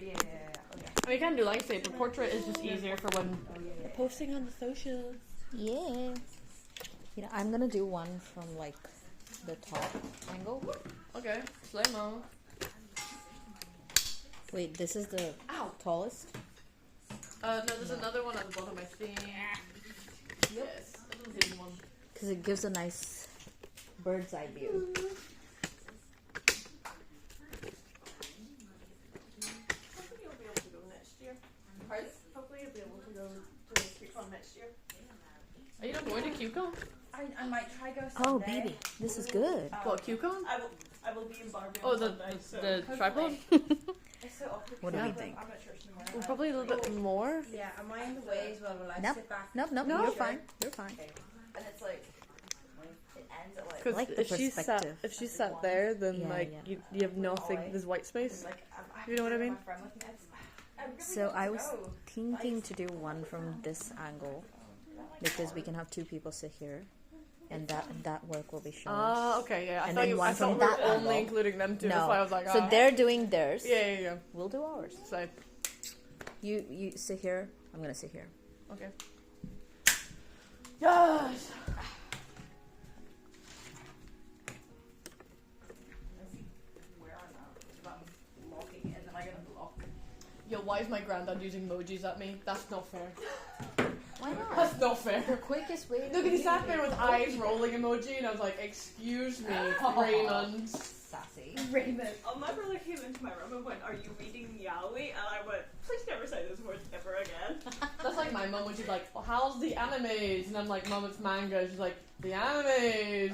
Yeah. Okay. I mean, you can do landscape, but portrait is just easier for when you're posting on the socials. Yeah. You know, I'm gonna do one from like the top angle. Okay, slow-mo. Wait, this is the tallest? No, there's another one at the bottom, I think. Yes, this is the hidden one. Because it gives a nice bird's eye view. Hopefully you'll be able to go next year. Pardon? Hopefully you'll be able to go to QCon next year. Are you not going to QCon? I might try go Oh, someday. baby, this is good. What, QCon? I will be in Barbie Oh, on the Sunday, so tripod? it's so awkward. What do we I'm think? I'm at church tomorrow. Well, probably a little bit more. Yeah, am I in the way as well? Will I Nope. sit back? Nope, No. you're fine. You're fine. Okay. And it's like, it ends at like, Because like the if she's sat, perspective. if she's sat there, then Yeah, like yeah. you have nothing. There's white space. like You know what I mean? my friend with me. I really So want I to was go. thinking to do one from this angle because we can have two people sit here, and that work will be shown. Ah, okay, yeah. I And thought then you. one I thought from we were that only angle. including them two. No. That's why I was like, So they're doing theirs. Yeah. We'll do ours. So You sit here. I'm gonna sit here. okay. Yes. Where I'm at, if I'm locking it, then I get a block. Yo, why is my granddad using emojis at me? That's not fair. Why not? That's not fair. The quickest way. Look, he sat there with eyes rolling emoji, and I was like, "Excuse me, Raymond." Sassy. Raymond. Oh, my brother came into my room and went, "Are you reading Yaoi?" And I went, "Please never say those words ever again." That's like my mum when she's like, well, "How's the animes?" And I'm like, "Mum, it's manga." She's like, "The animes,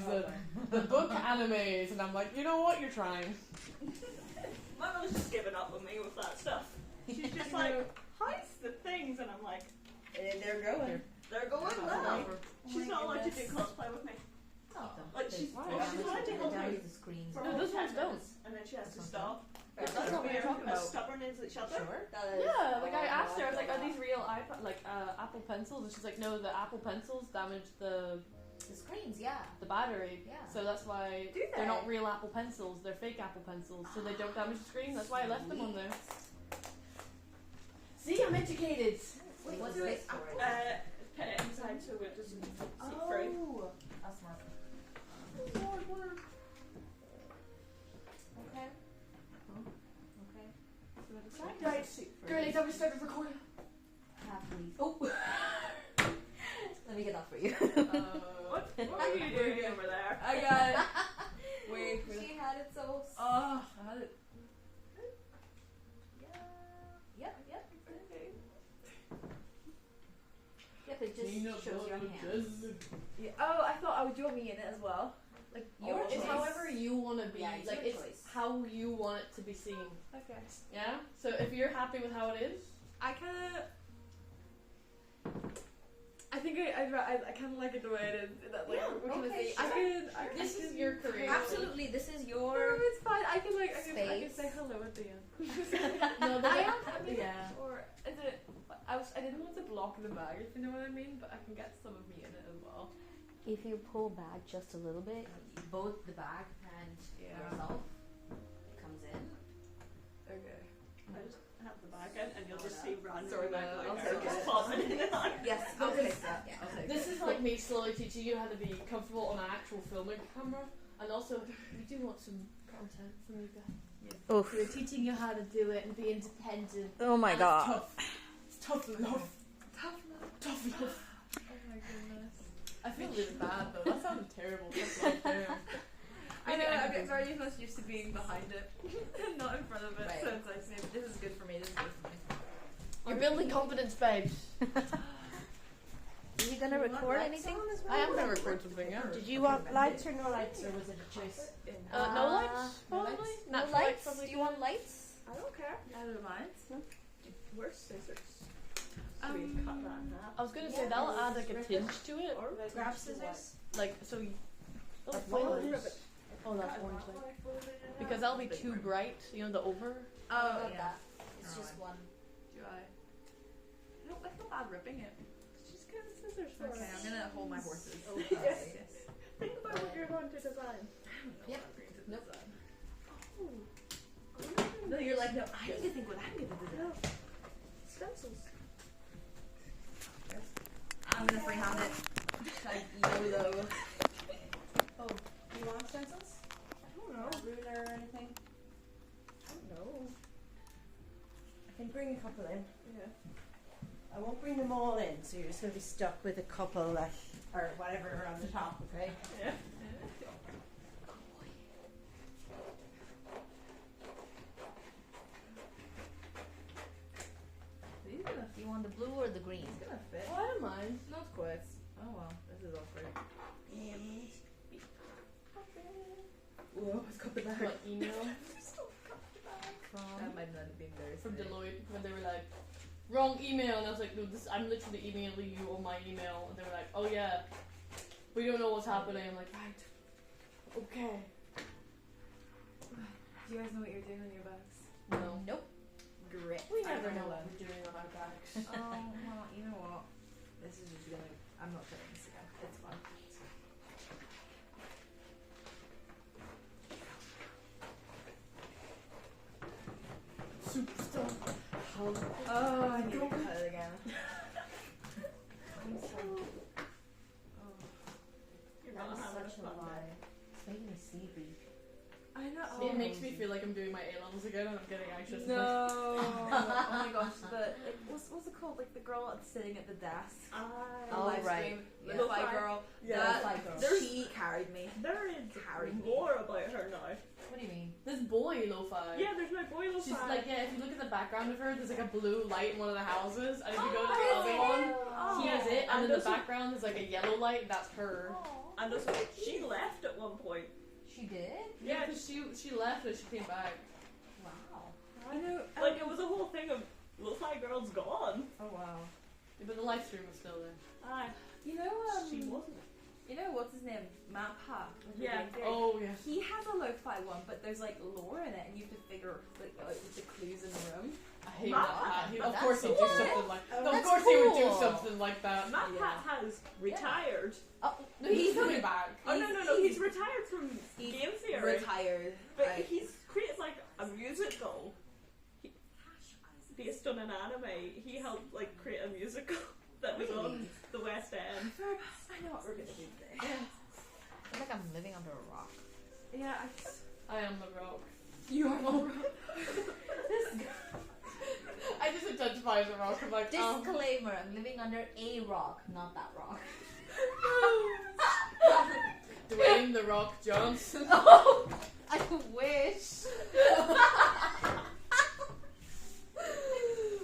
the book animes," and I'm like, "You know what? You're trying." My mother's just given up on me with that stuff. She's just like, hides the things, and I'm like, they're going. They're going now. She's not allowed to do cosplay with me. Like, she's allowed to help me the screens. for No, all those 10 ones don't. minutes, and then she has to stop. That's not what you're talking As about. stubborn as each other. Yeah, like I asked her, I was like, "Are these real iPad, like Apple pencils?" And she's like, "No, the Apple pencils damage the screens, yeah. battery, Yeah. so that's why Do they're they? not real Apple pencils. They're fake Apple pencils, so they don't damage the screen. That's why I left them on there." See, I'm educated. Wait, what's Do this it. for? Put it inside so it doesn't seep through. That's smart. Okay. Okay. Right, girlies, have we started recording? Happily. Oh. Let me get that for you. What are you doing over there? I got it. Wait. She had it so. Oh, I had it. Yep. Yep, it just shows your hand. Yeah. Oh, I thought I would draw me in it as well. Like Your choice. it's however you want to be. Yeah, it's like your it's choice. how you want it to be seen. Okay. Yeah. So if you're happy with how it is, I kind of. I think I kind of like it the way it is. That, like, Yeah, what can I okay, say? I sure. could. this is your career. Absolutely, this is No, your. it's fine. I can like I can Space. say hello at the end. No, I am happy. Yeah. Or is it? I didn't want to block the bag, if you know what I mean. But I can get some of me in it as well. If you pull back just a little bit, both the bag and yourself comes in. Okay. I just have the bag in, and you'll just see random Sorry, bag I'll like take just it. popping in and out. Yes, I'll take that. Yeah. I'll take This it. is like me slowly teaching you how to be comfortable on an actual filming camera, and also we do want some content from you guys. Oof. We're teaching you how to do it and be independent. Oh my And god. It's tough love. Tough love. Oh my goodness. I feel really bad though. That sounded terrible. Tough love. Damn. I know, I'm very much used to being behind it, not in front of it. Right. So it's like, maybe this is good for me. This is good for me. You're building confidence, babes. Are you gonna record anything? I am gonna record something. Yeah. Did you want lights or no lights, or was it a choice? No lights, no probably. lights? No Natural lights? probably Do you good. want lights? I don't care. I don't mind. Where's scissors? So we cut that in half. I was gonna say that'll add like a tinge to it, Or Grab scissors. like so. Like fold orange? it. Oh, that's orange light. Because that'll be too bright. You know the over. Oh, Love yeah. that. It's just one. Do I? I feel bad ripping it. just get the scissors for Okay, I'm gonna hold my horses. Yes. Yes. Think about what you're going to design. Yep. Nope. Oh, I wonder if No, you're like, no, I need to think what I'm gonna do. Stencils. I'm gonna freehand it. Like YOLO. Oh, do you want stencils? I don't know. A ruler or anything? I don't know. I can bring a couple in. Yeah. I won't bring them all in, so you're just going to be stuck with a couple that, or whatever are on the top, okay? Yeah. These gonna, Do you want the blue or the green? it's gonna fit. Oh, I don't mind. Not quite. Oh well, this is awkward. Whoa, it's got the back. What email That might not have been very from smooth. Deloitte when they were like, wrong email, and I was like, no, this I'm literally emailing you on my email, and they were like, oh yeah, we don't know what's happening. I'm like, right, okay. Do you guys know what you're doing on your bags? No, Nope. Great. we I never don't know what we're doing on our backs. Oh, well, you know what? This is just gonna. I'm not putting this again. It's fine. Superstar. Oh, I need to cut it again. I'm so, You're that not was having such a fun lie. It's making me sleepy. I know. It makes me feel like I'm doing my A-levels again, and I'm getting anxious. No. Oh my gosh. What's it called? Like the girl sitting at the desk. Oh, Live right. stream. Yeah. Little white girl. Yeah. That, White girl. There's- she carried me. There is Carried me. more about her now. What do you mean? This boy, Lo-Fi. Yeah, there's my boy She's Lo-Fi. like, yeah, if you look at the background of her, there's like a blue light in one of the houses, and if you go to Oh, the other is one, it? Oh. he has it, and And in the those are- background there's like a yellow light, that's her. And also, she left at one point. She did? Yeah, because she left and she came back. Wow. You know. Like, it was a whole thing of Lo-Fi Girl's gone. Oh wow. Yeah, but the live stream was still there. Aye. You know. She wasn't. You know what's his name? Matt Ha. Yeah. Oh, yeah. He has a lo-fi one, but there's like lore in it, and you have to figure like out the clues in the room. I hate Matt that. Pat, He, but of that's course he'd do cool. something like Oh, Of that's course he would do cool. something like that. Matt Yeah. Pat has retired. Oh, No, he's coming back. Oh, no. He's retired from He's game theory. Retired. But right. he's created like a musical based on an anime. He helped like create a musical that was on the West End. I know what we're gonna do today. I feel like I'm living under a rock. Yeah, I am the rock. you are the I just identify as a rock. I'm like, Disclaimer, I'm living under a rock, not that rock. Dwayne the Rock Johnson. Oh, I wish.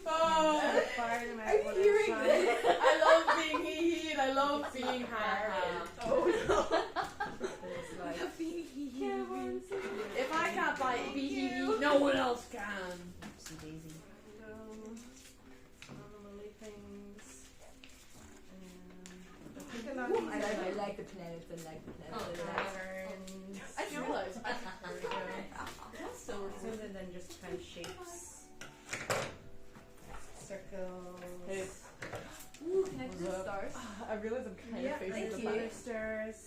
Oh, Fire them out Are you one at a hearing time. this? I love being hee and I love being ha ha. Oh It's like, If I can't buy it, be hee hee, no one else can. Oopsie daisy. Anomaly things. I think I like the planets. I like the planets. Oh, patterns. I just realized. There we go. That's still So then just kind of shapes. Circles. Hey. Ooh, can I do What's up? stars? I realize I'm kind Yeah, of facing thank the you. back. Stars.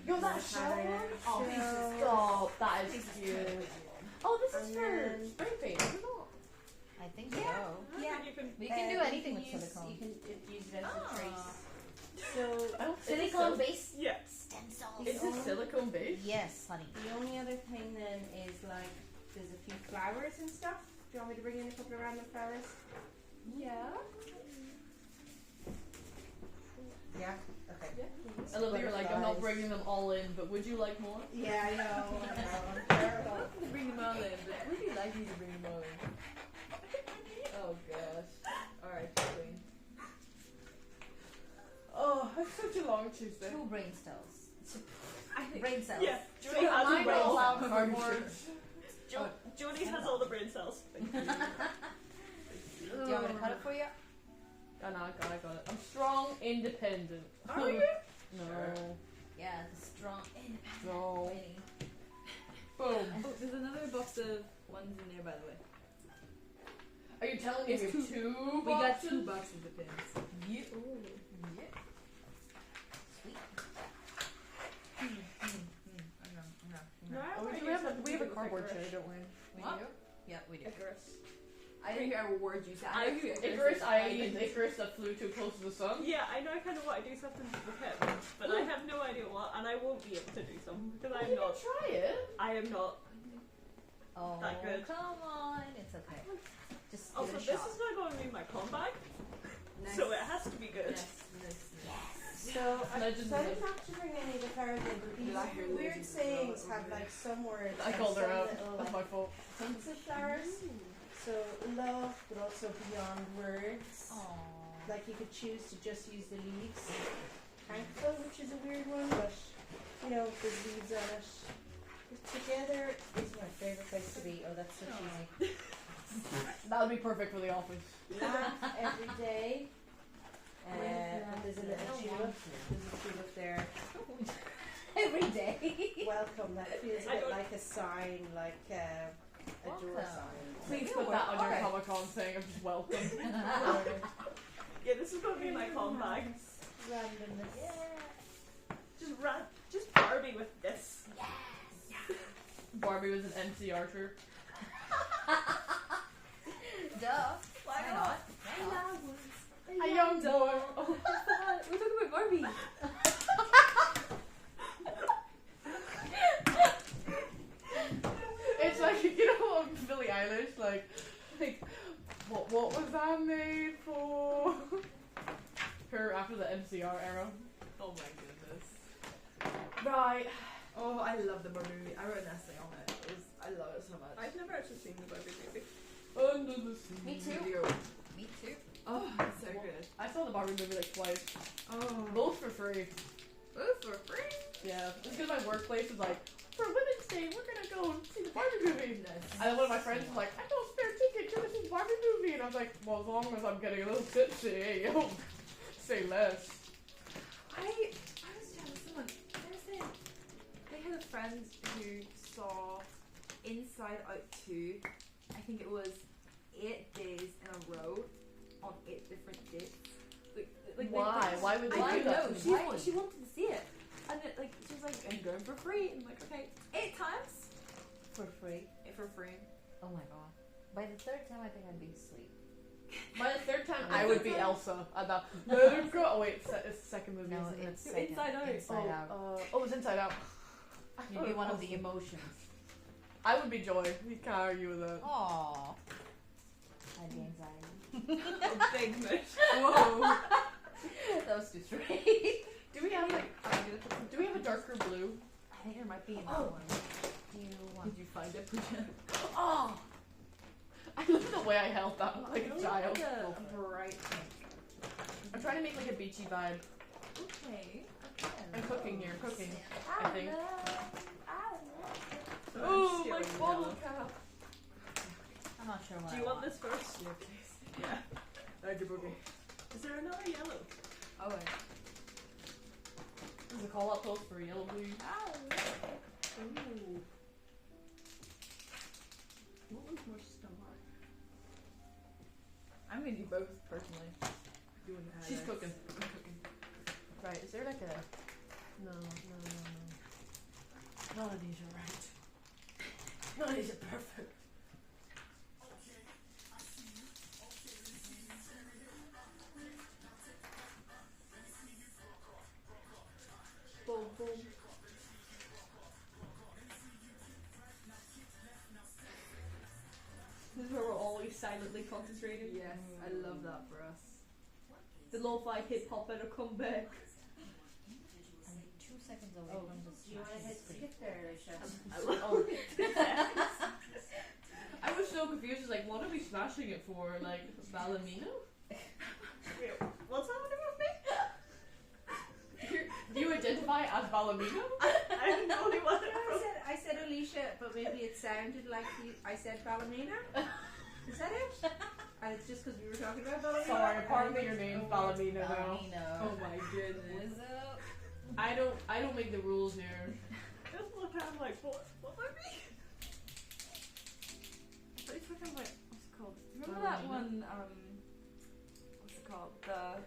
Yo, that shell one? Oh, stop. That is cute. Oh, this is And for then- spray paint, is it not? I think Yeah. so. Yeah. You can, We can do anything with use, silicone. You can use it as Ah. a trace. So I don't Silicone based yeah. stencils. Is this silicone based? Yes, honey. the only other thing then is like there's a few flowers and stuff. Do you want me to bring in a couple of random flowers? Yeah. Yeah. Okay. I love that you're like, I'm not bringing them all in, but would you like more? Yeah, I know. I'm terrible. I'm not gonna bring them all in, but would you like me to bring them all in? Oh gosh. Alright, Queen. Oh, it's such a long Tuesday. 2 brain cells. I think Brain cells. Yeah. Jody So has mine them all all. have cells. cardboard. Jody has all the brain cells. Do you want me to cut it for you? Oh, no, I got it. I'm strong, independent. Are you? No. Yeah, the strong independent No. lady. Boom. Oh, there's another box of ones in there, by the way. Are you telling me It's you have 2 We got boxes? 2 boxes of pins. Yeah. Yeah. Sweet. No, I Oh, wanna we do have something we have to a do with cardboard Icarus. tray, don't we? We What? do? Yeah, we do. Icarus. I didn't hear a word you said. I- know who Icarus, is. i.e. the Icarus that flew too close to the sun. Yeah, I know I kind of want to do something with him, but I have no idea what, and I won't be able to do something because Well, I'm you not. can try it. I am not. Oh, That good. come on. It's okay. Just Also, give this it a shot. is not going to be my con bag, Nice. so it has to be good. Nice. So I Legends decided of- not to bring any of the cards in, but these Black hair weird legends sayings as well, have over like some words I and called her some out. little That's like my fault. hints of flowers. So love, but also beyond words. Aww. Like you could choose to just use the leaves. Thankful, which is a weird one, but you know, there's leaves on it. Together is my favourite place to be. Oh, that's so cheesy. That would be perfect for the office. Laugh every day. But there's a little tulip. There's a tulip there. Every day. Welcome. That feels a I bit don't- like a sign, like a door Welcome. sign. Please Yeah, put that on your okay. Comic Con thing of just welcome. Yeah, this is going to be my con bag. Randomness. Just Barbie with this. Barbie was an MC Archer. Duh. Why Why not? not? A young boy. Oh. We're talking about Barbie. It's like, you know, Billie Eilish, like what was that made for? Her after the MCR era. Oh my goodness. Right. Oh, I love the Barbie movie. I wrote an essay on it. I love it so much. I've never actually seen the Barbie movie. Under the sea. Me too. Video. Me too. Oh, it's so good. I saw the Barbie movie like twice. Oh. Both for free. Both for free. Yeah. It's because my workplace was like, for Women's Day, we're gonna go and see the Barbie movie. Nice. And then one of my friends was like, I got a spare ticket, you're gonna see the Barbie movie. And I was like, well, as long as I'm getting a little tipsy, hey, yo, say less. I was telling someone, they were saying they had a friend who saw Inside Out 2, I think it was 8 days in a row on 8 different dates. Like Why? Why would they I do don't that? know. Why? She wanted to see it. And it, like, she was like, I'm going for free. And I'm like, okay, 8 times For free. for free. Oh my god. By the third time, I think I'd be asleep. By the third time, I would be Elsa at that. No, go. Oh wait, it's the second movie. No, isn't it? it's Inside Out. Inside Out. Oh, it's Inside Out. I You'd thought be it one of was- the emotions. I would be Joy. We can't argue with that. Aww. I'd be anxiety. Big mush. Whoa. That was too straight. Do we have like? Do we have a darker blue? I think there might be another Oh. one. Do you want? Did you find it, Pooja? Oh, I love the way I held that like a child. A bright pink. I'm trying to make like a beachy vibe. Okay. I'm cooking here. Cooking. I think. So Oh, I'm my stealing bottle yellow. cap. I'm not sure what Do I you want this first? Yeah, please. Yeah. Thank you, Boogie. Is there another yellow? Oh, wait. There's a call out post for yellow blue. Ooh. What one's more star? I'm gonna do both personally. Doing the She's highlights. cooking. I'm cooking. Right, is there like a... No. None of these are right. None of these are perfect. Boom, boom. This is where we're always silently concentrating. Yes, I love that for us. The lo-fi hip hop better come back. I'm 2 seconds away Oh, from the do you want to hit skip there, Alicia? Oh. I was so confused. Like, what are we smashing it for? Like, Balamino? Wait, what's happening with me? Do you identify as Balamino? I'm the only one. I said Alicia, but maybe it sounded like I said Ballerina. Is that it? And it's just because we were talking about Ballerina. Sorry, apparently your name's Balamino now. Oh my goodness. What's up? I don't make the rules here. Just look at him like, what are we? But it's like, what's it called? Remember that one, what's it called? The,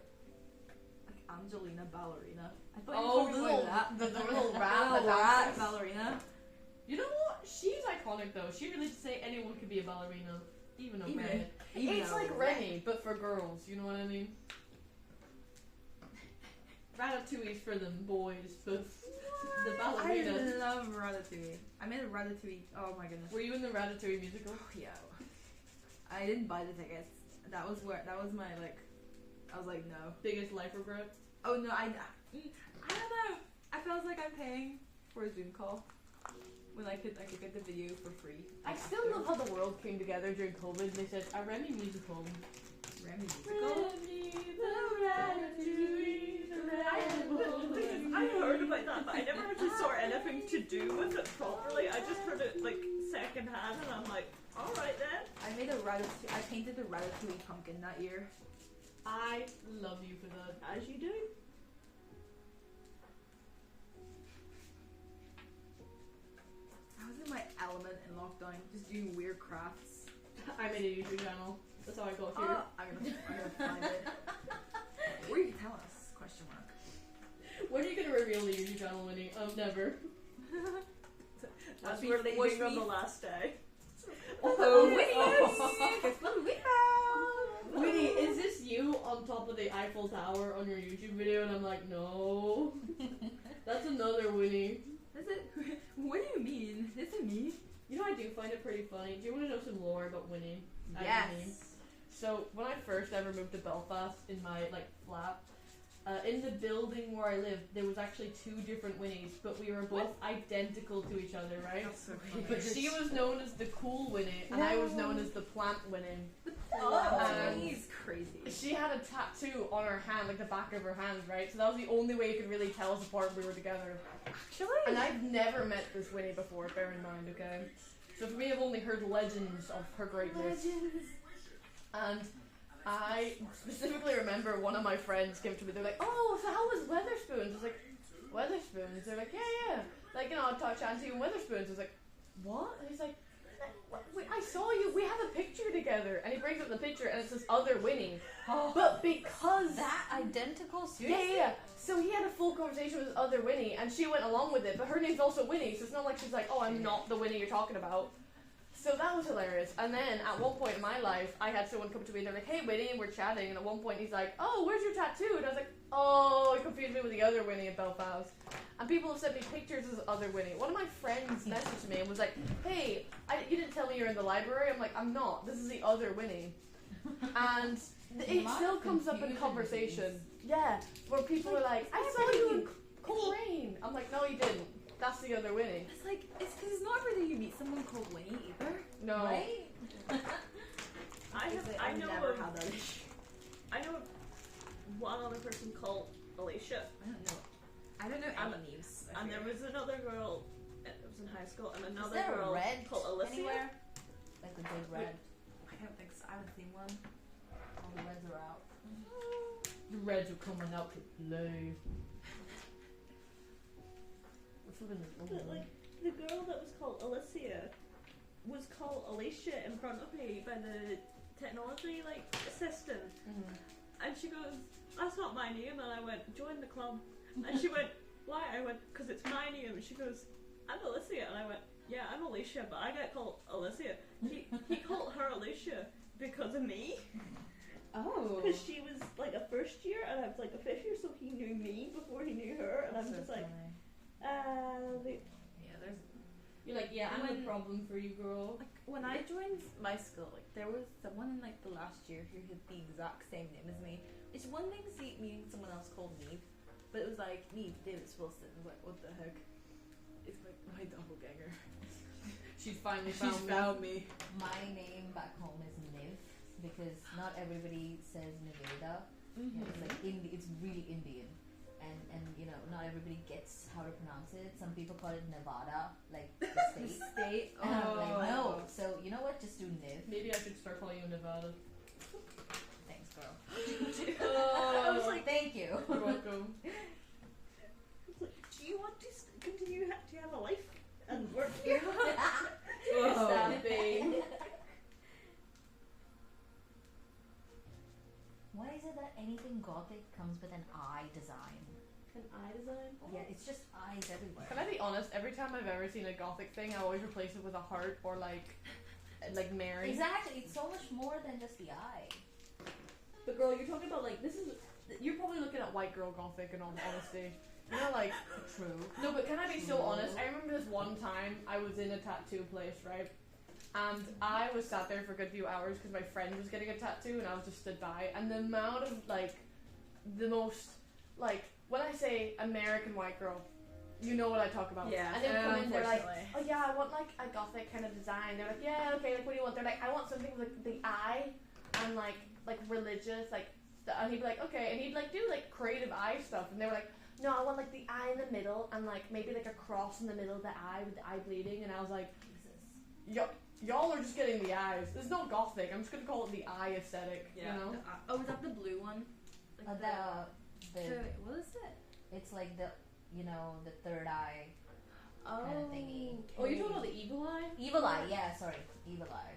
like, Angelina Ballerina. I thought you Oh, were the talking little, about that. the little The rat. little that rat dances. ballerina. You know what? She's iconic though. She really did say anyone could be a ballerina, even a Even- redhead. even It's a like red- Remy, but for girls. You know what I mean? Ratatouille's for them boys, but the ballerina. I love Ratatouille. I made a Ratatouille. Oh my goodness. Were you in the Ratatouille musical? Oh, yeah. I didn't buy the tickets. That was my like. I was like, no. Biggest life regret? Oh no, I don't know. I felt like I'm paying for a Zoom call when I could get the video for free. I still love how the world came together during COVID. They said a Remy musical. Remy musical. Remy, the Ratatouille, the Ratatouille. I heard about that, but I never actually saw anything to do with it properly. I just heard it like secondhand, and I'm like, all right then. I made a Ratatouille. I painted the Ratatouille pumpkin that year. I love you for that. As you do. I was in my element in lockdown, just doing weird crafts. I made a YouTube channel. That's how I got here. I'm gonna find it. Or you can tell us? Question mark. When are you gonna reveal the YouTube channel, Winnie? Never. As Watch we're me- leaving watch on me- the last day. Oh, Winnie! Guess what we found? Winnie, is this you on top of the Eiffel Tower on your YouTube video? And I'm like, no. That's another Winnie. Is it? What do you mean? Is it me? You know, I do find it pretty funny. Do you want to know some lore about Winnie? Yes. So when I first ever moved to Belfast in my flat, in the building where I lived, there was actually two different Winnies, but we were both identical to each other, right? That's so funny. But she was known as the cool Winnie, and I was known as the plant Winnie. Oh, And he's crazy. she had a tattoo on her hand, like the back of her hand, right? So that was the only way you could really tell us apart when we were together. Actually, And I've never met this Winnie before, bear in mind, okay? So for me, I've only heard legends of her greatness. And I specifically remember one of my friends came to me, they're like, oh, so how was Weatherspoons? I was like, Weatherspoons? They're like, yeah. Like, you know, I'll talk to you in Weatherspoons. I was like, what? And he's like, wait, I saw you, we have a picture together. And he brings up the picture and it's this other Winnie. But because... That identical? Yeah. So he had a full conversation with this other Winnie and she went along with it, but her name's also Winnie, so it's not like she's like, oh, I'm not the Winnie you're talking about. So that was hilarious. And then at one point in my life, I had someone come to me and they're like, hey Winnie, and we're chatting, and at one point he's like, oh, where's your tattoo? And I was like, oh, he confused me with the other Winnie in Belfast. And people have sent me pictures of this other Winnie. One of my friends messaged me and was like, hey, you didn't tell me you're in the library. I'm like, I'm not. This is the other Winnie. And it still comes up in conversation. Yeah, where people are like, I saw you in Coleraine. I'm like, no, you didn't. That's the other Winnie. it's like it's because it's not every day you meet someone called Winnie either. No. Right? I know never of, had that issue. I know of one other person called Alicia, I don't know And- any names. and there was another girl. It was in high school, and Is another there a girl red called Alicia. anywhere? Like the big red. I don't think so. I haven't seen one. All the reds are out. The Reds are coming out to play. But, like, the girl that was called Alicia was called Alicia in front of me by the technology assistant, and she goes, "That's not my name," and I went, "Join the club," and she went, "Why?" I went, "Because it's my name," and she goes, "I'm Alicia," and I went, "Yeah, I'm Alicia, but I get called Alicia." He called her Alicia because of me. Oh. Because she was like a first year and I was like a fifth year, so he knew me before he knew her, and I'm just like, Yeah, there's You're like, yeah, I'm When- the problem for you, girl. like when I joined my school, there was someone in the last year who had the exact same name as me. It's one thing to see meeting someone else called Neve, but it was like Neve Davis Wilson. I was like, what the heck? It's like my doppelganger. She's finally She's found me. My name back home is Niv because not everybody says Nevada. You know, it's like it's really Indian, and you know not everybody gets how to pronounce it. Some people call it Nevada, like the state. State. And I'm like, no. So you know what? Just do Niv. Maybe I should start calling you Nevada. Thanks, girl. I was like, Thank you. You're welcome. do you want to continue to have a life and work here? Stop being. Why is it that anything gothic comes with an eye design? An eye design? Yeah, it's just eyes everywhere. Can I be honest? Every time I've ever seen a gothic thing, I always replace it with a heart or like Mary. Exactly, it's so much more than just the eye. But girl, you're talking about like this is. You're probably looking at white girl gothic in all honesty. You know, like True. no, but can I be so honest? I remember this one time I was in a tattoo place, right? And I was sat there for a good few hours because my friend was getting a tattoo and I was just stood by. And the amount of like, the most like when I say American white girl, you know what I talk about. Yeah. And they come in, they're like, unfortunately. oh yeah, I want like a gothic kind of design. They're like, yeah, okay, like what do you want? They're like, I want something with like, the eye and like religious, like. And he'd be like, okay, and he'd like do like creative eye stuff, and they were like, no, I want like the eye in the middle and like maybe like a cross in the middle of the eye with the eye bleeding. And I was like, y'all are just getting the eyes. It's not gothic. I'm just gonna call it the eye aesthetic. Yeah. You know? Oh, is that the blue one? Like what is it? It's like the third eye kind of thingy. Oh, you're talking about the evil eye? Evil eye, yeah, sorry, evil eye.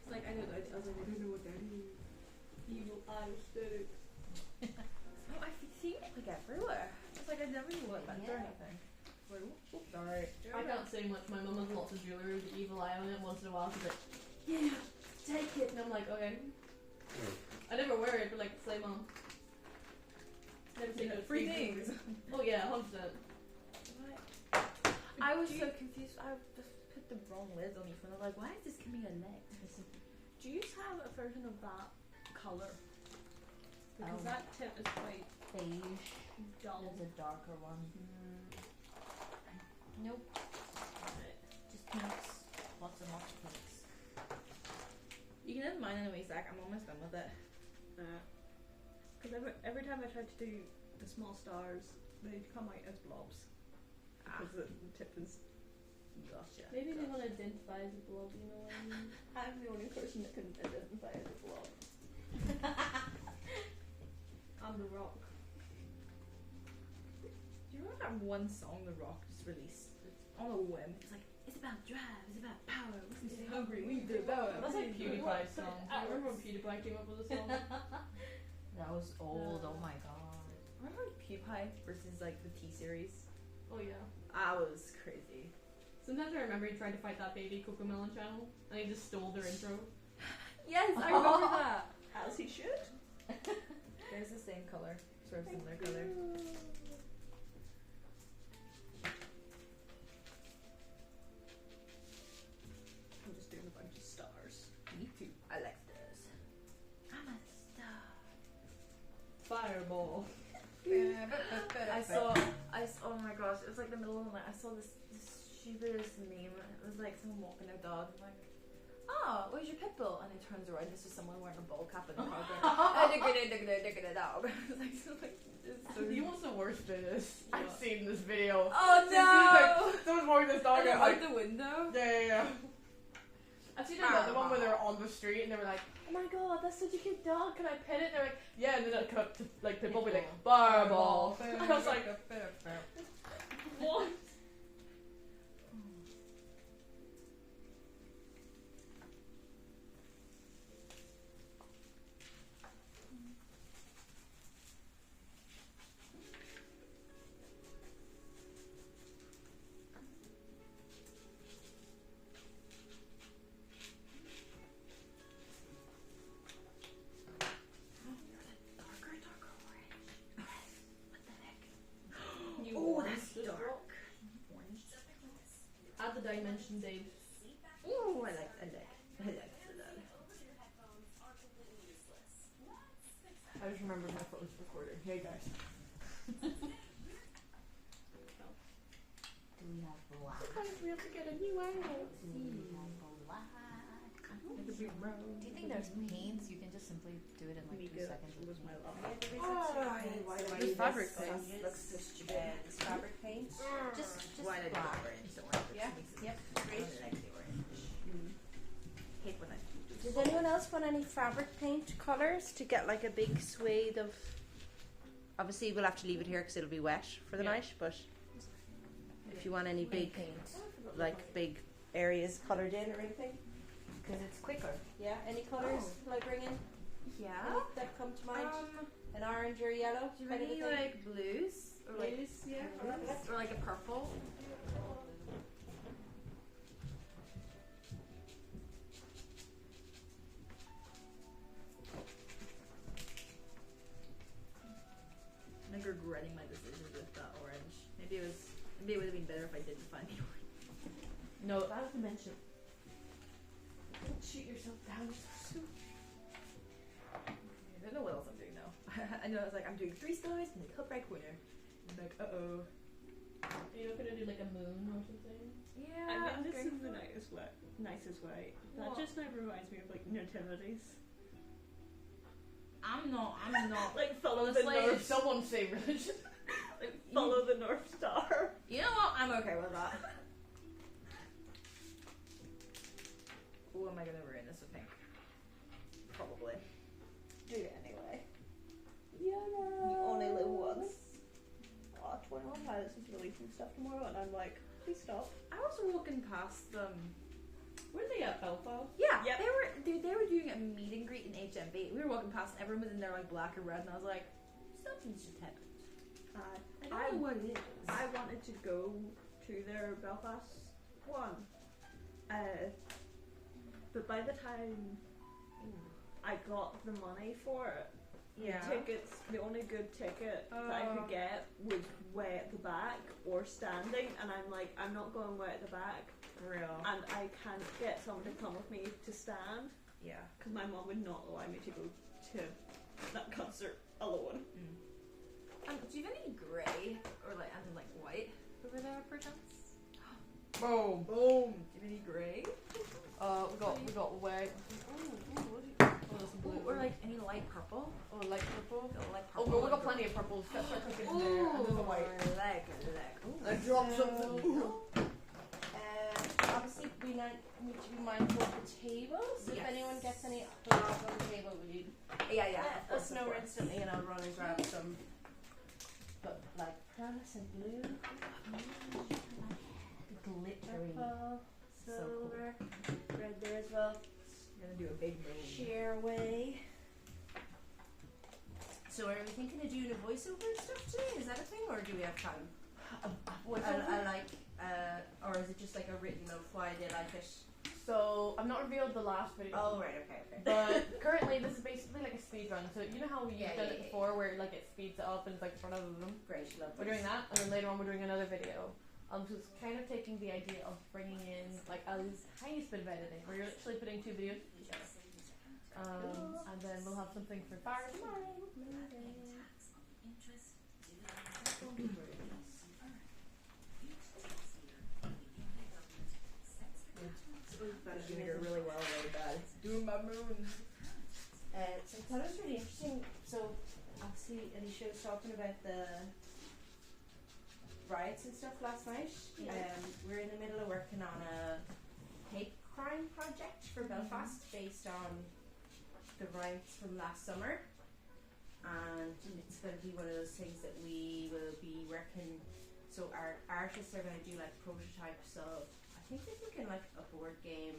It's like I was like, I don't know what that is. Evil eye aesthetic. Oh, I see it like everywhere. It's like I never knew what that Yeah. or anything. Sorry. I can't say much. My mum has lots of jewelry with the evil eye on it. Once in a while, she's like, yeah, take it. And I'm like, okay. I never wear it, but like, say mom. Never seen it. Free things. Oh yeah, 100%. I was so confused. I just put the wrong lid on each one. I was like, why is this coming a leg? Do you have a version of that color? Because that tip is quite Beige. dull. There's a darker one. Nope. Just pinks. Lots and lots of pinks. You can have mine anyway, Zach. I'm almost done with it. Because every time I try to do the small stars, they come out as blobs. Because the tip is. Gotcha. Maybe they want to identify as a blob, you know what I mean? I'm the only person that can identify as a blob. I'm the Rock. Do you remember that one song The Rock just released? It's on a whim. It's like, it's about drive, it's about power. Listen to hungry, we devour. That's like PewDiePie's song. I remember when PewDiePie came up with a song. That was old, oh my god. Remember PewDiePie versus like the T-Series? Oh yeah. That was crazy. Sometimes I remember he tried to fight that baby Cocomelon channel, and he just stole their intro. Yes, I remember that. As he should. There's the same color, sort of similar color. I'm just doing a bunch of stars. Me too. I like this. I'm a star. Fireball. Oh my gosh, it was like the middle of the night. I saw this stupidest meme. It was like someone walking their dog. I'm like, oh, where's your pit bull? And it turns around, it's just someone wearing a ball cap and a car going, look at a dog. It's like, You know what's the worst bit is? I've seen this video. oh no! Someone's walking this dog And out they're like, out the window. yeah. I've seen another one where they're on the street and they were like, oh my god, that's such a cute dog, can I pet it? And they're like, yeah, and then it cut to like the bubble like, fireball. I was like, what? Add the dimension, Dave. Ooh, I like that. I just remembered my phone's recording. Hey guys. Do we have black? We have to get a new angle. Do we have black? Do you think there's paints? You can just simply do it in like 2 seconds. was my love. This fabric paint looks so stupid. This fabric paint. Just Why did I do black. orange? Don't worry. Yeah. Yep. Great. I like the orange. Hate when I Does anyone else want any fabric paint colours to get like a big swathe of? Obviously, we'll have to leave it here because it'll be wet for the night. But if you want any big, paint like big areas coloured in or anything, because it's quicker. yeah, any colours will I bring in? Yeah. That come to mind? An orange or yellow Do you kind have of a any thing? like blues or like Blues, yeah. or like a purple? I'm like regretting my decision with that orange. Maybe it would have been better if I didn't find the orange. No, that was the mention. Don't shoot yourself down so soon. I don't know what else I'm doing now. I know I was like I'm doing 3 stars in the top right corner. I'm like, uh-oh. Are you gonna do like a moon or something? Yeah. I I'm mean, this going is the for- nicest way. That What? just now reminds me of like nativities. I'm not. Like follow the Honestly, if North, someone say religion. like follow the North Star. You know what? I'm okay with that. Who am I gonna ruin this with pink? Probably. Do it anyway. Yeah. You only live once. Oh, 21 Pilots is releasing stuff tomorrow, and I'm like, please stop. I was walking past them. Where are they at, Belfast? Yeah, Yep. they were doing a meet and greet in HMB. We were walking past, and everyone was in there like black or red, and I was like, something's just happened. I don't know what it is. I wanted to go to their Belfast one, but by the time I got the money for it, Yeah. the tickets, the only good ticket that I Oh. could get was way at the back or standing, and I'm like, I'm not going way at the back, Real. and I can't get someone to come with me to stand Yeah. because my mom would not allow me to go to that concert alone. Do you have any grey or like anything like white over there, perchance? Boom. Boom. Do you have any grey? We got white. Ooh, or like any light purple? Oh, light purple. Light Oh, purple. but we got plenty of purples. Let's start cooking in there. And then the white. Like. I dropped something. Obviously, we need to be mindful of the tables. If Yes. anyone gets any blogs on the table, will you Yeah. let of us know course. instantly, and I'll run and grab some. But like pearlescent blue, Glittery. purple, So silver, red there as well. You're gonna do a big move. Share away. So are we thinking of doing a voiceover and stuff today? Is that a thing, or do we have time? Or is it just like a written of why they like it? So I've not revealed the last video. Oh right, okay. But currently, this is basically like a speed run. So you know how we've Yeah, done yeah, it yeah. before, where like it speeds it up and it's like in front of them. Great, love. We're doing that, and then later on we're doing another video. So it's kind of taking the idea of bringing in like a tiniest bit of editing, where you're literally putting 2 videos together. And then we'll have something for fire tomorrow. Vinegar really well, really bad. Doing my moon. So I thought it was really interesting. So obviously Alicia was talking about the riots and stuff last night. We're in the middle of working on a hate crime project for Belfast based on the riots from last summer. And it's going to be one of those things that we will be working. So our artists are going to do like prototypes of, I think they're thinking like a board game,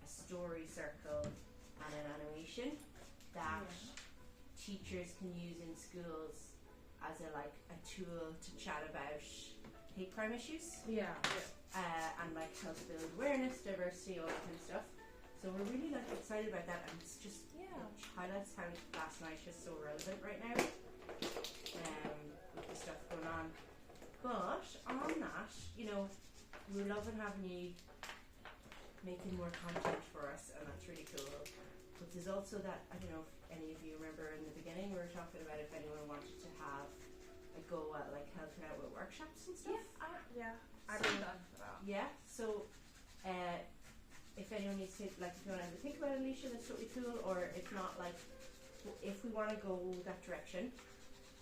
a story circle, and an animation that teachers can use in schools as a tool to chat about hate crime issues. Yeah. And like help build awareness, diversity, all that kind of stuff. So we're really like excited about that, and it's just it highlights how last night is so relevant right now. With the stuff going on. But on that, we're loving having you making more content for us, and that's really cool. But there's also that, I don't know if any of you remember in the beginning we were talking about if anyone wanted to have a go at like helping out with workshops and stuff. I'd be done for that. Yeah, so if anyone needs to, like, if you want to have a think about it, Alicia, that's totally cool. Or if not, like, if we want to go that direction,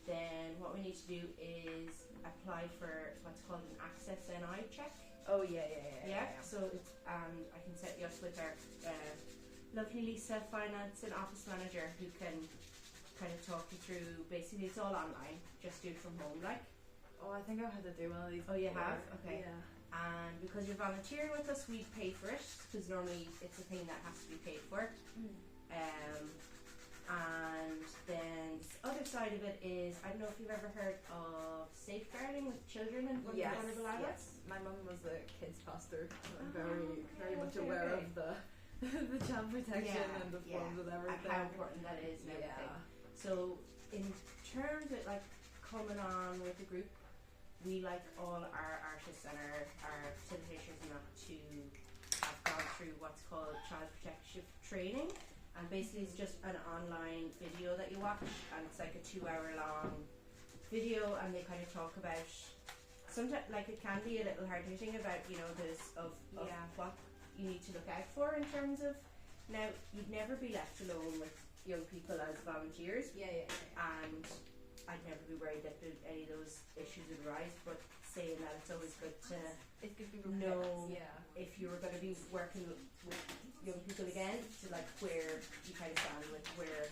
then what we need to do is apply for what's called an Access NI check. Oh yeah. So it's, I can set you up with our lovely Lisa, finance and office manager, who can kind of talk you through. Basically, it's all online. Just do it from home, like. Oh, I think I'll have to do one of these. Oh, you before. have? Okay. Yeah. And because you're volunteering with us, we pay for it, because normally it's a thing that has to be paid for. And then the other side of it is, I don't know if you've ever heard of safeguarding with children and vulnerable adults. My mum was a kids pastor, so I'm Oh, very much okay, aware okay. of the the child protection Yeah, and the yeah. forms and And everything. how important that is and everything. So in terms of like coming on with the group, we like all our artists and our facilitators and that to have gone through what's called child protection training, and basically it's just an online video that you watch, and it's like a 2-hour long video, and they kind of talk about sometimes like it can be a little hard hitting about of what you need to look out for in terms of, now you'd never be left alone with young people as volunteers, and I'd never be worried that any of those issues would arise, but saying that it's always good to It could be know Yeah. if you were going to be working with young people again, to like where you kind of stand with where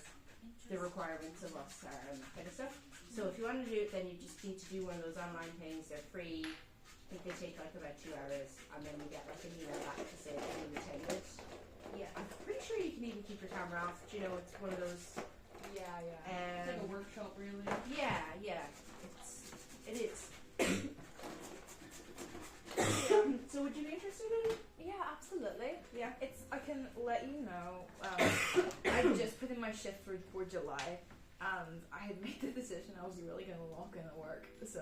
the requirements of us are and that kind of stuff. So if you want to do it, then you just need to do one of those online things. They're free. I think they take like about 2 hours, and then you get like an email back to say that you attended. Yeah. I'm pretty sure you can even keep your camera off. Do you know, it's one of those. Yeah. It's like a workshop, really. Yeah, it is. So would you be interested in it? Yeah, absolutely. Yeah. I can let you know. I just put in my shift for July, and I had made the decision I was really going to lock in at work. So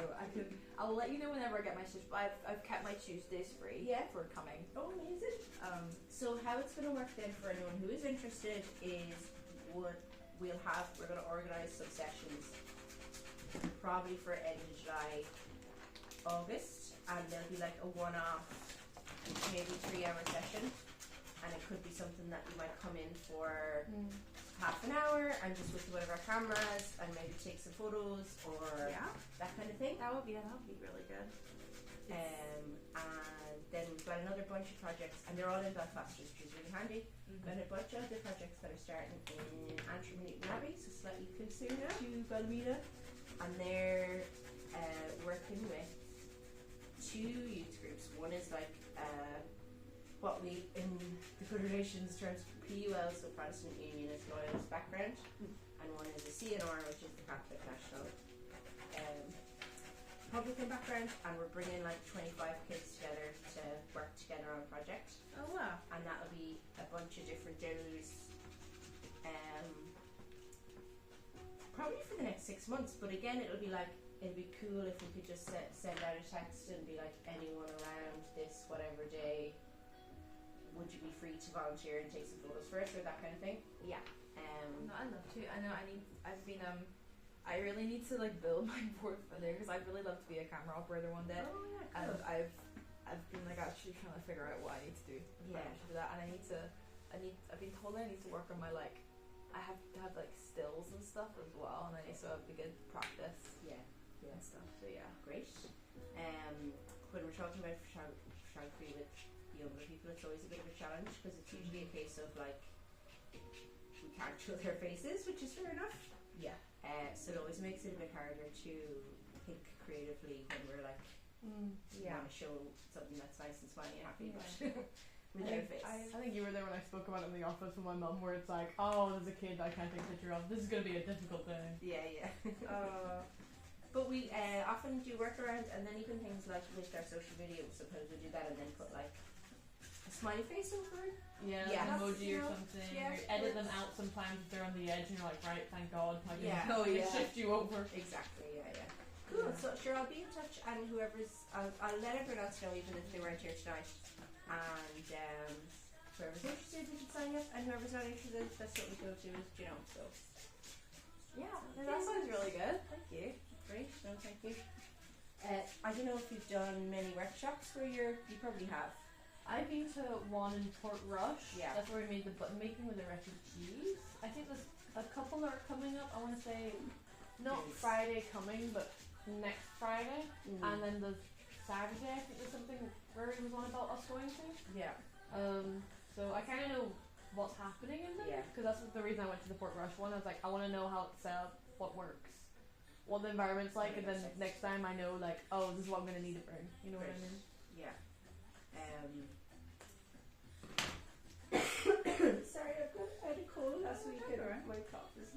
I'll let you know whenever I get my shift. But I've kept my Tuesdays free. Yeah. For coming. Oh, amazing. So how it's going to work then for anyone who is interested is we're going to organise some sessions probably for end of July, August, and there'll be like a one-off, maybe 3-hour session, and it could be something that you might come in for half an hour and just with one of our cameras and maybe take some photos or that kind of thing. That would be really good. And then we've got another bunch of projects, and they're all in Belfast, which is really handy. We've got a bunch of other projects that are starting in Antrim and Newton Abbey, so slightly closer to Ballymena, and they're working with 2 youth groups. One is like what we in the Good Relations terms PUL, so Protestant Unionist Loyalist background, and one is a CNR, which is the Catholic National Republican background, and we're bringing like 25 kids together to work together on a project. Oh wow. And that'll be a bunch of different days, probably for the next 6 months. But again, it'll be cool if we could just send out a text and be like, anyone around this whatever day, would you be free to volunteer and take some photos for us, or that kind of thing. Yeah. No, I'd love to. I know. I really need to like build my portfolio because I'd really love to be a camera operator one day. Oh yeah, And cool. I've been like actually trying to figure out what I need to do for that, and I've been told I need to work on my like, I have to have like stills and stuff as well, and I need to have a good practice Yeah. and stuff. So yeah. Great. When we're talking about photography with younger people, it's always a bit of a challenge because it's usually a case of like we can't show their faces, which is fair enough. Yeah. So it always makes it a bit harder to think creatively when we're like want to show something that's nice and smiley and happy, but with their face. I think you were there when I spoke about it in the office with my mum, where it's like, oh, there's a kid I can't take a picture of. This is going to be a difficult day. Yeah. But we often do workarounds, and then even things like with our social media, sometimes we do that and then put like a smiley face over it. Yeah, Yeah. like an emoji or That's, something. yeah, Or edit them out sometimes if they're on the edge and you're like, right, thank God. Like, Yeah. I can shift you over. Exactly, yeah. Cool, so sure, I'll be in touch, and I'll let everyone else know, even if they weren't here tonight, and whoever's interested, we can sign up, and whoever's not interested, that's what we go to, so. Yeah. No, that sounds really good. Thank you. Great, no, thank you. I don't know if you've done many workshops where you probably have. I've been to one in Portrush. Yeah. That's where we made the button making with the refugees. I think there's a couple that are coming up. I want to say not Nice. Friday coming, but next Friday. Mm. And then the Saturday, I think there's something Rory was on about us going to. Yeah. So I kind of know what's happening in them. Yeah. Because that's the reason I went to the Portrush one. I was like, I want to know how it's set up, what works, what the environment's like, and then next time I know, like, oh, this is what I'm going to need to bring. You know what I Right. mean? Yeah. Sorry, I had a cold last week and my cough is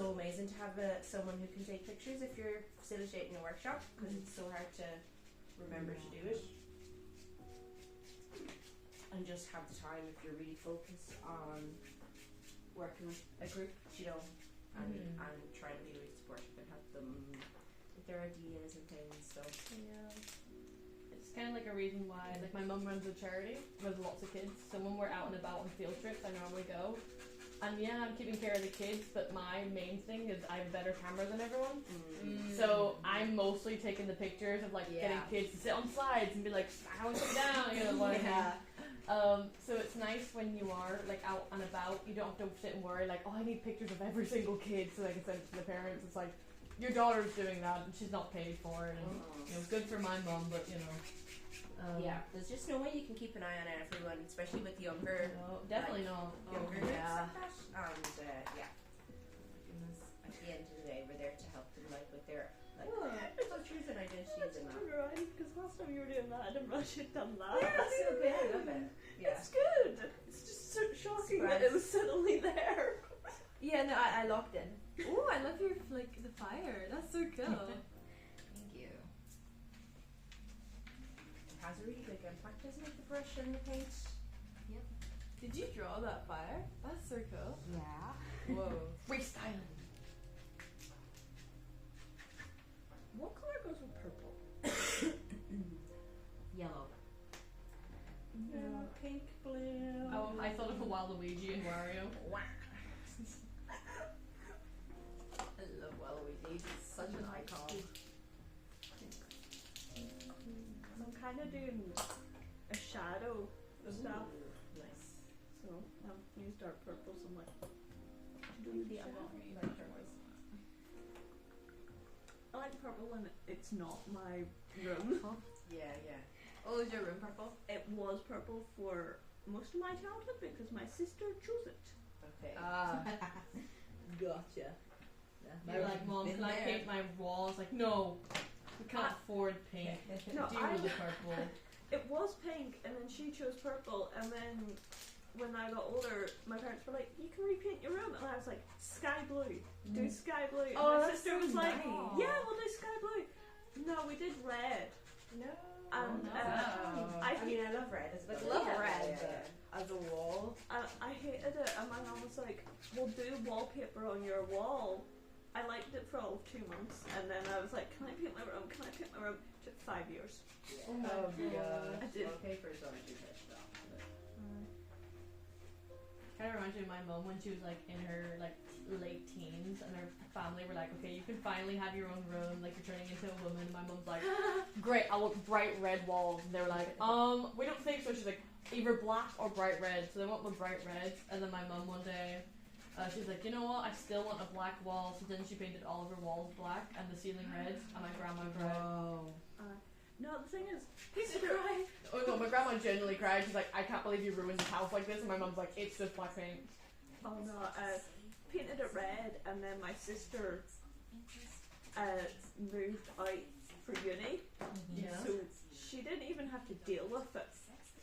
so amazing to have someone who can take pictures if you're facilitating a workshop, because it's so hard to remember to do it. And just have the time if you're really focused on working with a group, you know, and trying to be really supportive and help them with their ideas and things. So Yeah. It's kind of like a reason why, like, my mum runs a charity with lots of kids, so when we're out and about on field trips, I normally go. And yeah, I'm keeping care of the kids, but my main thing is I have a better camera than everyone. So I'm mostly taking the pictures of, like, getting kids to sit on slides and be like, how sit down, you know, what I mean? So it's nice when you are, like, out and about. You don't have to sit and worry, like, oh, I need pictures of every single kid so I can send it to the parents. It's like, your daughter's doing that and she's not paid for it, and you know, good for my mum, but you know. Yeah, there's just no way you can keep an eye on everyone, especially with younger. No, definitely not. Younger groups Yeah. like that. And yeah, goodness, at the end of the day, we're there to help them, like, with their cultures and identities and that. Because last time you were doing that, I didn't realize you'd done that. Yeah, that's so good. I love it. Yeah. It's good. It's just so shocking that it was suddenly there. Yeah, no, I locked in. Oh, I love your the fire. That's so cool. Thank you. It has a really big impact, doesn't it? The brush and the paint. Did you draw that fire? That's so cool. Yeah. Whoa. Freestyling. What colour goes with purple? Yellow. Pink, blue. Oh, I thought of a Waluigi and Wario. I love Waluigi. He's such an icon. I'm kind of doing a shadow stuff, Nice. so I've used dark purple, so I'm like, Yeah, I'm not really like turquoise. I like purple when it's not my room. Yeah, yeah. Oh, is your room purple? It was purple for most of my childhood because my sister chose it. Okay. Ah. Gotcha. You're like, Mom, can I paint my walls? Like, no, we can't afford paint. No, Deal with the purple. It was pink, and then she chose purple, and then when I got older, my parents were like, "You can repaint your room," and I was like, "Sky blue, do sky blue." And Oh, my that's sister so was like, nice. "Yeah, we'll do sky blue." No, we did red, No. and I mean, I love red as well. I love Yeah, red yeah, as a wall. I hated it, and my mom was like, "We'll do wallpaper on your wall." I liked it for all of 2 months, and then I was like, "Can I paint my room? Can I paint my room?" It took 5 years. yeah. Oh my God. I did. Wallpaper's always too touched off. Kind of reminds me of my mum when she was like in her like late teens, and her family were like, "Okay, you can finally have your own room. Like, you're turning into a woman." And my mum's like, "Great, I want bright red walls." And they were like, "We don't think so." She's like, "Either black or bright red." So they went with bright red. And then my mum one day, she's like, "You know what? I still want a black wall." So then she painted all of her walls black and the ceiling red. And my grandma cried. No, the thing is, Cried. Oh no, my grandma genuinely cried. She's like, "I can't believe you ruined this house like this." And my mum's like, "It's just black paint." oh no, painted it red, and then my sister moved out for uni, Yeah. so she didn't even have to deal with it.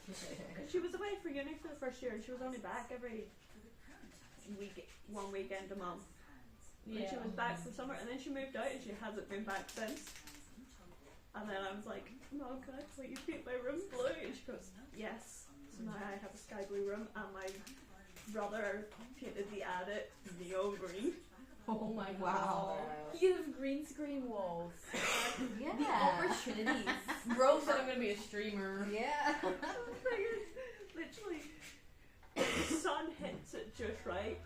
'Cause she was away for uni for the first year, and she was only back every one weekend a month. And she was back for summer, and then she moved out, and she hasn't been back since. And then I was like, "Mom, can I please paint my room blue?" And she goes, "Yes." So now I have a sky blue room, and my brother painted the attic neon green. Oh my god. Wow. You have green screen walls. Yeah. The opportunities. Bro said I'm gonna be a streamer. Yeah. Literally, if the sun hits it just right,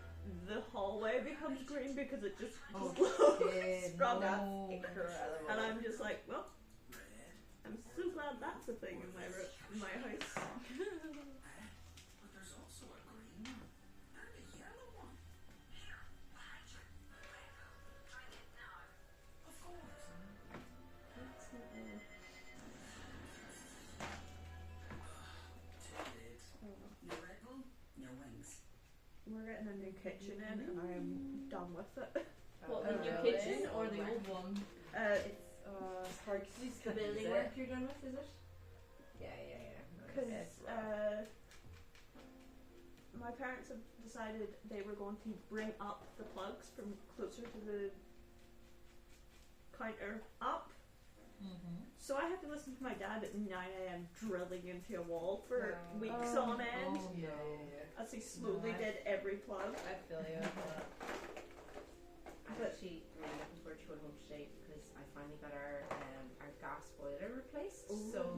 the hallway becomes green because it just glows from it. No. Incredible. And I'm just like, well, I'm so glad that's a thing in my house. But there's also a green one and a yellow one. Here, behind you. Drink it now. Of course. Tidbit. No Red Bull, no wings. We're getting a new kitchen in, and I'm done with it. What, the new really? kitchen or the old one? It's hard to Is the building work you're done with, is it? Yeah. Because my parents have decided they were going to bring up the plugs from closer to the counter up. So I had to listen to my dad at 9 a.m. drilling into a wall for weeks on end Oh, no. as he slowly No, did every plug. I feel you. I'm actually really looking forward to going home today because I finally got our gas boiler replaced. So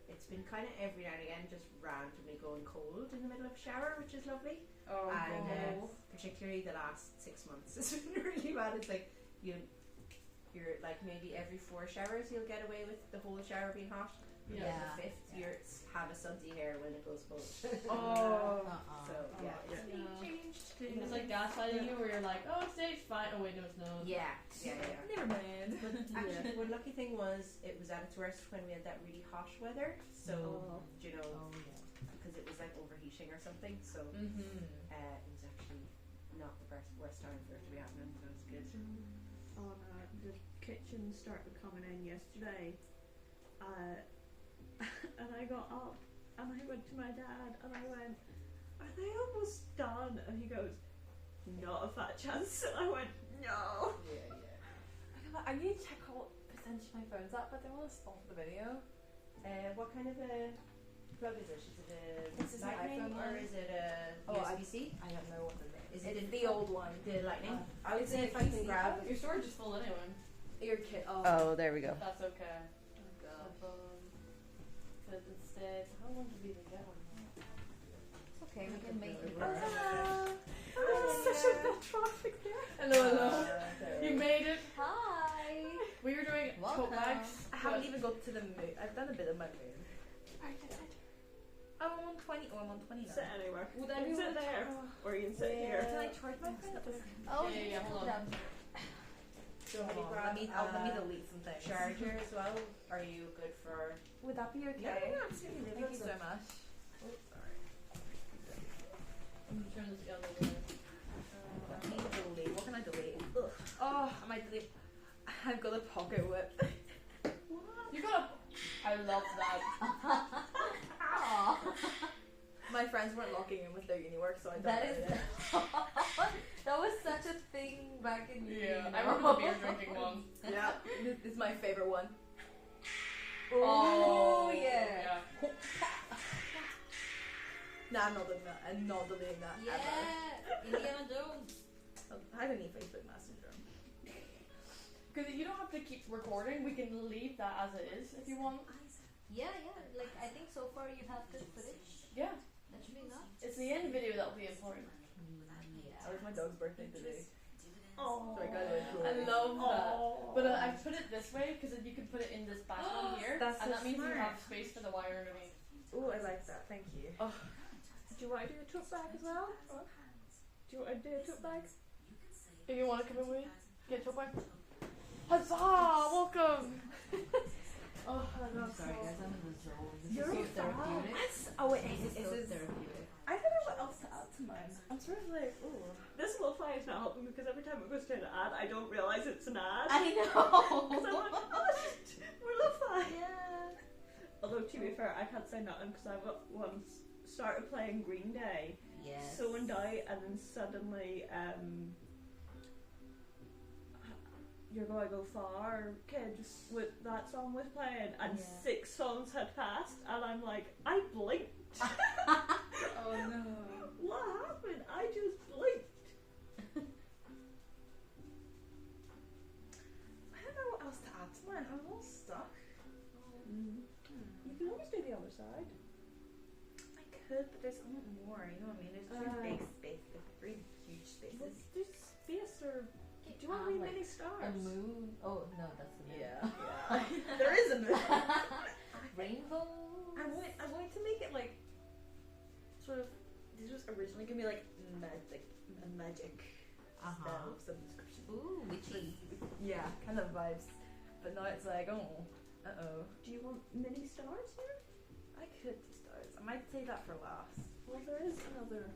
it's been kind of every now and again just randomly going cold in the middle of a shower, which is lovely. Oh, And particularly the last 6 months, it's been really bad. It's like you're like maybe every 4 showers you'll get away with the whole shower being hot. But Yeah. the 5th, you're have a sudsy hair when it goes cold. Oh. So yeah, it's been Yeah. changed. It's like gaslighting you where you're like, oh, today's fine. Oh, wait, no, it's not. Yeah. Never mind. But actually, one lucky thing was it was at its worst when we had that really hot weather. So you know, Oh, yeah. because it was like overheating or something. So Mm-hmm. it was actually not the worst time for it to be happening. So it's good. Oh no, the kitchen started coming in yesterday. And I got up and I went to my dad and I went, are they almost done? And he goes, not a fat chance. And I went, no. I need to check what percentage my phone's at, but I want to stop the video. What kind of a plug is it? Is it This a is an lightning iPhone or one. is it a Oh, USB-C? I don't know what the name Is is. it It's in- the old one. The lightning? Uh, I would is say it if I can PC? grab. Your storage is full anyway. Your kit. Oh, there we go. That's okay. Because it says, how long did we even get one? It's okay, we can make it work. Such a good traffic there. Hello. You made it. Hi! We were doing Welcome. tote bags. I haven't even got to the moon. I've done a bit of my moon. I'm on 20. Oh, I'm on 20 now. Sit anywhere. Would You can sit there or you can sit here. Can I charge my phone? Oh, Yeah, hold on. down. So have you Let grabbed me delete some things. charger as well? Are you good for? Would that be okay? Yeah, absolutely. Thank you so much. Oh, sorry. I'm gonna turn this the other way. Let me delete. What can I delete? Ugh. Oh, I might delete. I've got a pocket whip. You got a. I love that. Aw. My friends weren't locking in with their uni work, so I don't That know is. yet. That was such a thing back in Yeah, I remember the beer drinking one. Yeah, this is my favorite one. Oh, yeah. Nah, I'm not doing that. I'm not deleting that ever. Yeah, Indiana Jones. I don't need Facebook Messenger. Because you don't have to keep recording. We can leave that as it is if you want. Yeah, like I think so far you have good footage. Yeah. That should be enough. It's the end video that'll be important. That was my dog's birthday today. Oh, So I got it. I love that. Oh. But I put it this way because you can put it in this back one here, That's and so that means you smart. have space for the wire underneath. Ooh, I like that. Thank you. Do you want to do a tote bag as well? Do you want to do a tote bag? If you want to come in with me, get a tote bag. Huzzah! Welcome! Oh, I I'm love sorry so. guys, I'm in the zone. This You're is so therapeutic. Oh wait, This is this so is. therapeutic. I don't know what else to add to mine. I'm sort of like, ooh. This lo-fi is not helping because every time it goes to an ad, I don't realize it's an ad. I Because know. I'm like, oh shit, we're lo-fi. Yeah. Although to be fair, I can't say nothing because I once started playing Green Day, Yes. so and I, and then suddenly, You're Gonna Go Far, kids, with that song was playing, and Yeah. 6 songs had passed, and I'm like, I blinked. Oh no. What happened? I just blinked. I don't know what else to add to mine. I'm all stuck. You can always do the other side. I could, but there's a lot more. You know what I mean? There's three big spaces, three huge spaces. There's space or. Do you want to be many A stars? moon. Oh no, that's the moon. Yeah. There is a moon. Rainbow. I'm going to make it like sort of. This was originally gonna be like a magic spell of some description. Ooh, witchy. Yeah, kind of vibes. But now it's like, oh, Do you want many stars here? I could do stars. I might save that for last. Well, there is another.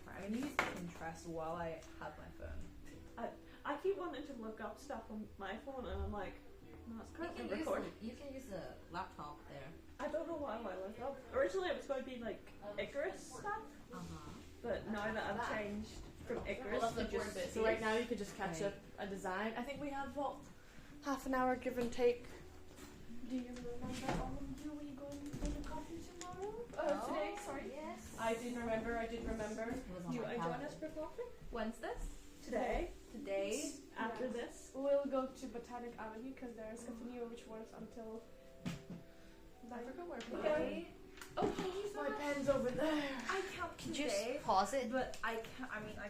Right, I'm gonna use Pinterest while I have my phone. I keep wanting to look up stuff on my phone, and I'm like, No, it's You currently can use recording. you can use a laptop there. I don't know why my laptop. Originally it was going to be like Icarus stuff, but now that I've changed from Icarus Well, that's to the important just bit. So right now you could just catch Right. a design. I think we have what, half an hour give and take. Do you remember all of you? Are you going to the coffee tomorrow? Today, sorry. Yes. I did remember. It was on you my join calendar. us for coffee When's this? today. Today. After Yes. this, We'll go to Botanic Avenue because there's Cafe which works until I forgot where. Okay. Oh, thank you so My much. pen's over there. I can't Could you today, pause it? but I can't. I mean, I.